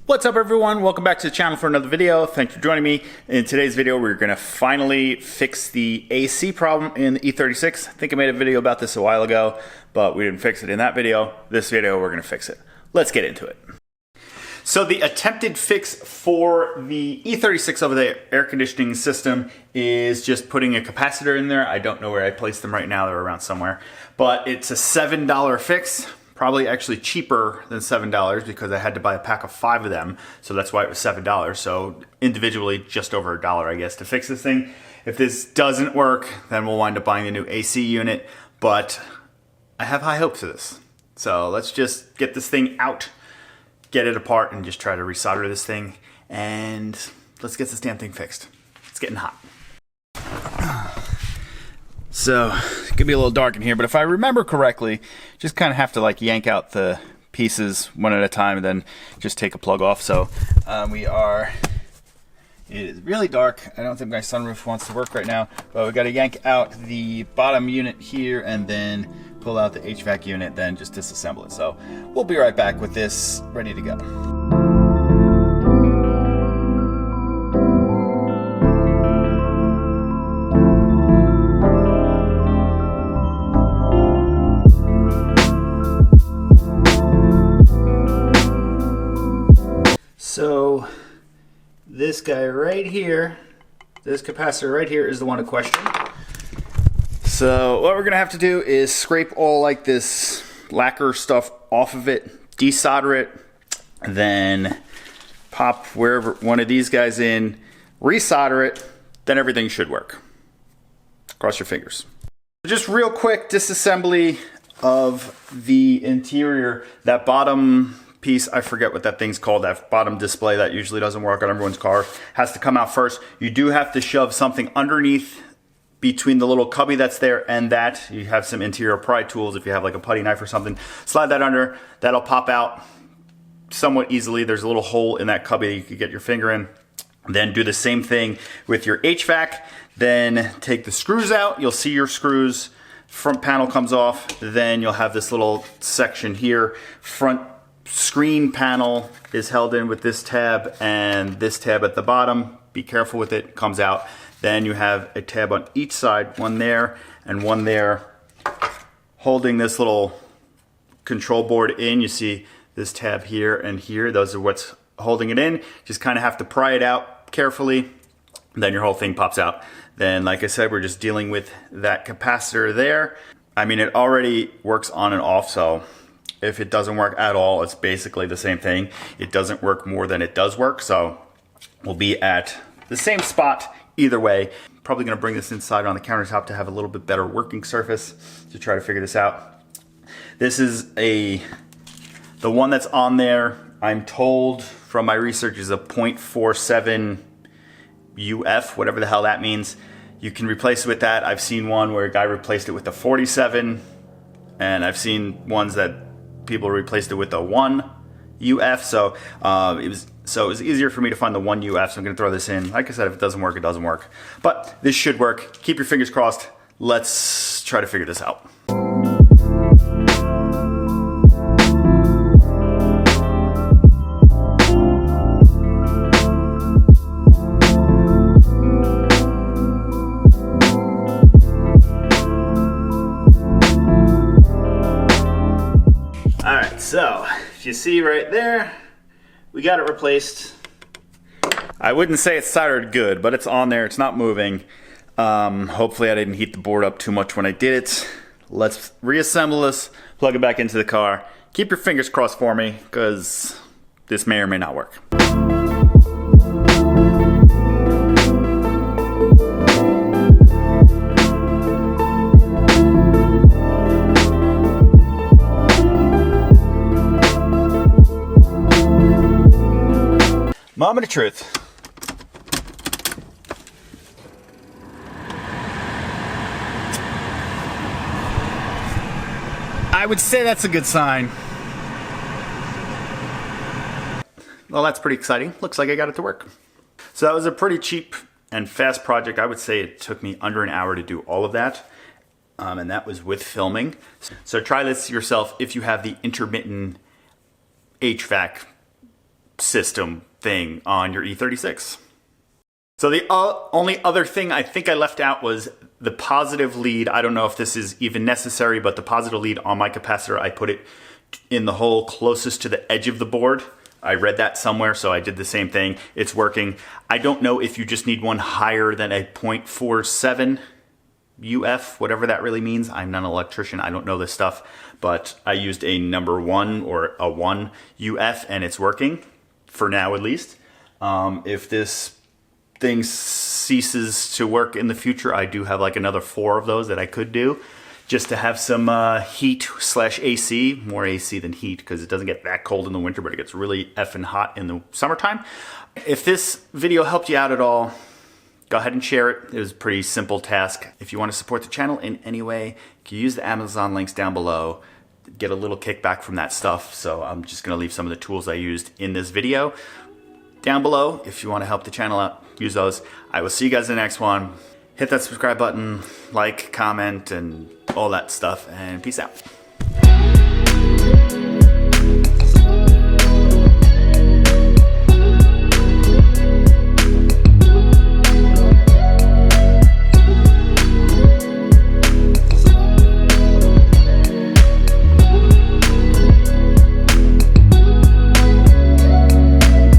What's up everyone? Welcome back to the channel for another video. Thanks for joining me. In today's video, we're gonna finally fix the AC problem in the E36. I think I made a video about this a while ago, but we didn't fix it in that video. This video, we're gonna fix it. Let's get into it. So the attempted fix for the E36 over the air conditioning system is just putting a capacitor in there. I don't know where I placed them right now. They're around somewhere, but it's a $7 fix. Probably actually cheaper than $7 because I had to buy a pack of 5 of them. So that's why it was $7. So individually just over $1, I guess, to fix this thing. If this doesn't work, then we'll wind up buying a new AC unit, but I have high hopes of this. So let's just get this thing out, get it apart, and just try to resolder this thing. And let's get this damn thing fixed. It's getting hot. So it could be a little dark in here, but if I remember correctly, just kind of have to like yank out the pieces one at a time and then just take a plug off. So it is really dark. I don't think my sunroof wants to work right now, but we got to yank out the bottom unit here and then pull out the HVAC unit, then just disassemble it. So we'll be right back with this ready to go. So this guy right here, this capacitor right here is the one in question. So what we're gonna have to do is scrape all like this lacquer stuff off of it, desolder it, then pop wherever one of these guys in, resolder it, then everything should work. Cross your fingers. Just real quick disassembly of the interior, that bottom piece, I forget what that thing's called, that bottom display that usually doesn't work on everyone's car, has to come out first. You do have to shove something underneath between the little cubby that's there and that. You have some interior pry tools if you have like a putty knife or something. Slide that under, that'll pop out somewhat easily. There's a little hole in that cubby you could get your finger in. Then do the same thing with your HVAC. Then take the screws out. You'll see your screws. Front panel comes off. Then you'll have this little section here. Front screen panel is held in with this tab and this tab at the bottom. Be careful with it, comes out. Then you have a tab on each side, one there and one there, holding this little control board in. You see this tab here and here. Those are what's holding it in. Just kind of have to pry it out carefully. Then your whole thing pops out. Then, like I said, we're just dealing with that capacitor there. I mean, it already works on and off, so if it doesn't work at all, it's basically the same thing. It doesn't work more than it does work, so we'll be at the same spot either way. Probably gonna bring this inside on the countertop to have a little bit better working surface to try to figure this out. This is the one that's on there, I'm told from my research, is a 0.47 UF, whatever the hell that means. You can replace it with that. I've seen one where a guy replaced it with a 47, and I've seen ones that people replaced it with a 1 UF, so it was easier for me to find the 1 UF, so I'm going to throw this in. Like I said, if it doesn't work, it doesn't work. But this should work. Keep your fingers crossed. Let's try to figure this out. So, if you see right there, we got it replaced. I wouldn't say it's soldered good, but it's on there, it's not moving. Hopefully I didn't heat the board up too much when I did it. Let's reassemble this, plug it back into the car. Keep your fingers crossed for me, because this may or may not work. Moment of truth. I would say that's a good sign. Well, that's pretty exciting. Looks like I got it to work. So that was a pretty cheap and fast project. I would say it took me under an hour to do all of that. And that was with filming. So try this yourself if you have the intermittent HVAC system thing on your E36. So the only other thing I think I left out was the positive lead. I don't know if this is even necessary, but the positive lead on my capacitor, I put it in the hole closest to the edge of the board. I read that somewhere, so I did the same thing. It's working. I don't know if you just need one higher than a 0.47 UF, whatever that really means. I'm not an electrician, I don't know this stuff, but I used a number 1 or a 1 UF and it's working, for now at least. If this thing ceases to work in the future, I do have like another 4 of those that I could do, just to have some heat/AC, more AC than heat, because it doesn't get that cold in the winter, but it gets really effing hot in the summertime. If this video helped you out at all, go ahead and share it. It was a pretty simple task. If you want to support the channel in any way, you can use the Amazon links down below. Get a little kickback from that stuff. So I'm just going to leave some of the tools I used in this video down below. If you want to help the channel out, use those. I will see you guys in the next one. Hit that subscribe button, like, comment, and all that stuff, and peace out.